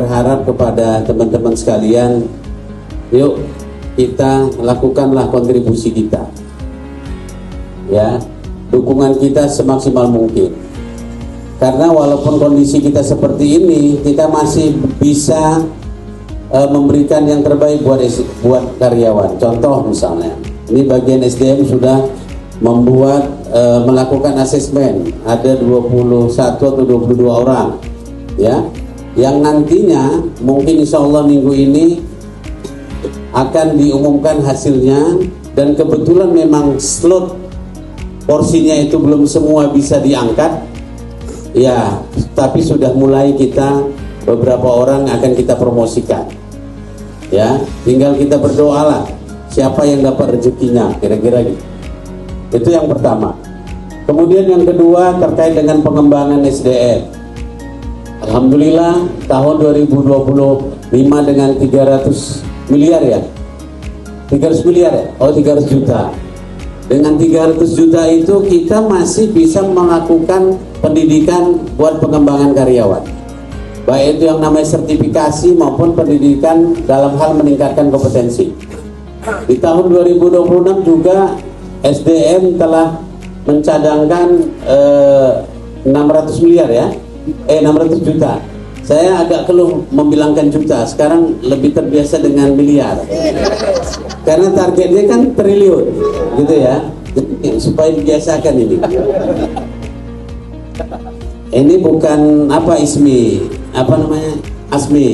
berharap kepada teman-teman sekalian, yuk kita lakukanlah kontribusi kita, ya, dukungan kita semaksimal mungkin. Karena walaupun kondisi kita seperti ini, kita masih bisa memberikan yang terbaik buat karyawan. Contoh misalnya, ini bagian SDM sudah melakukan asesmen, ada 21 atau 22 orang, ya, yang nantinya mungkin insya Allah minggu ini akan diumumkan hasilnya. Dan kebetulan memang slot porsinya itu belum semua bisa diangkat, ya, tapi sudah mulai kita beberapa orang akan kita promosikan, ya, tinggal kita berdoalah siapa yang dapat rezekinya, kira-kira gitu. Itu yang pertama. Kemudian yang kedua terkait dengan pengembangan SDM. Alhamdulillah tahun 2025 dengan 300 miliar ya, 300 miliar ya, 300 juta. Dengan 300 juta itu kita masih bisa melakukan pendidikan buat pengembangan karyawan, baik itu yang namanya sertifikasi maupun pendidikan dalam hal meningkatkan kompetensi. Di tahun 2026 juga SDM telah mencadangkan 600 miliar ya, 600 juta. Saya agak keluh membilangkan juta, sekarang lebih terbiasa dengan miliar. Karena targetnya kan triliun, gitu ya. Jadi, supaya dibiasakan ini. Ini bukan Asmi.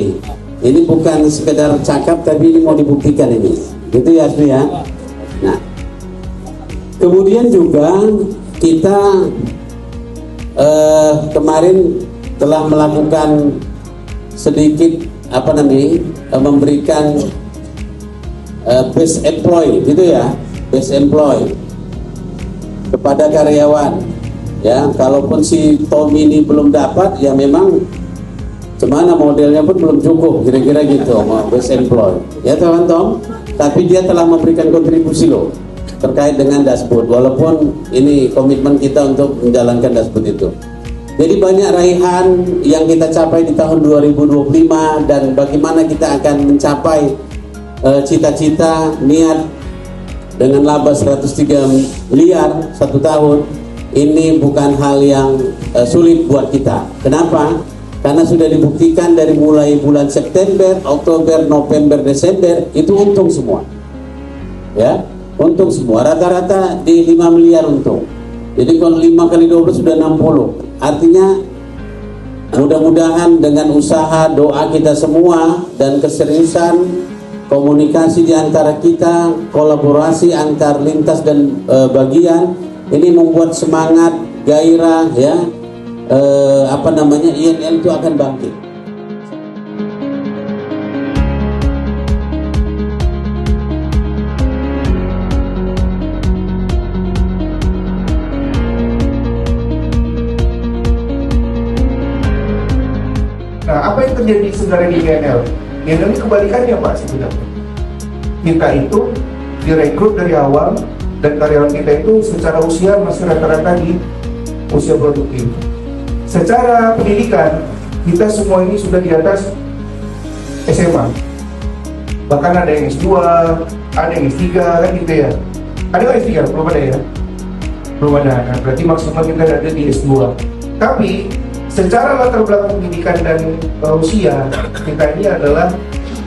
Ini bukan sekedar cakap, tapi ini mau dibuktikan ini. Gitu ya Asmi ya. Nah, kemudian juga kita kemarin telah melakukan sedikit memberikan best employ gitu ya, best employ kepada karyawan ya. Kalaupun si Tom ini belum dapat, ya memang cemana modelnya pun belum cukup, kira-kira gitu, best employ ya teman-teman. Tapi dia telah memberikan kontribusi loh terkait dengan dashboard, walaupun ini komitmen kita untuk menjalankan dashboard itu. Jadi banyak raihan yang kita capai di tahun 2025, dan bagaimana kita akan mencapai cita-cita niat dengan laba 103 miliar satu tahun. Ini bukan hal yang sulit buat kita. Kenapa? Karena sudah dibuktikan dari mulai bulan September, Oktober, November, Desember itu untung semua, ya, untung semua, rata-rata di 5 miliar untung. Jadi kalau 5 kali 12 sudah 60. Artinya mudah-mudahan dengan usaha, doa kita semua, dan keseriusan komunikasi di antara kita, kolaborasi antar lintas dan bagian, ini membuat semangat, gairah ya, INL itu akan bangkit. Nah, apa yang terjadi sebenarnya di INL? INL ini kebalikannya Pak sebenarnya. Kita itu direkrut dari awal, dan karyawan kita itu secara usia masih rata-rata di usia produktif. Secara pendidikan, kita semua ini sudah di atas SMA. Bahkan ada yang S2, ada yang S3 kan gitu ya. Ada yang S3? Belum ada ya? Belum ada. Nah, berarti maksimal kita ada di S2. Tapi secara latar belakang pendidikan dan usia, kita ini adalah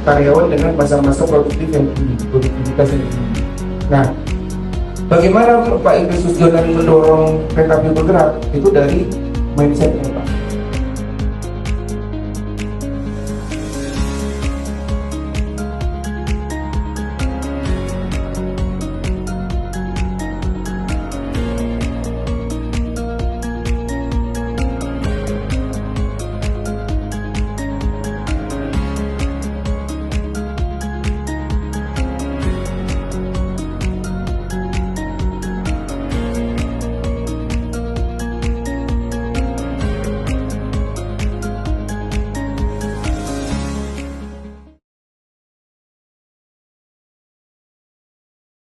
karyawan dengan masa-masa produktif yang tinggi, produktivitas yang tinggi. Nah, bagaimana Pak Idris Susjonan mendorong PKP bergerak? Itu dari mindset yang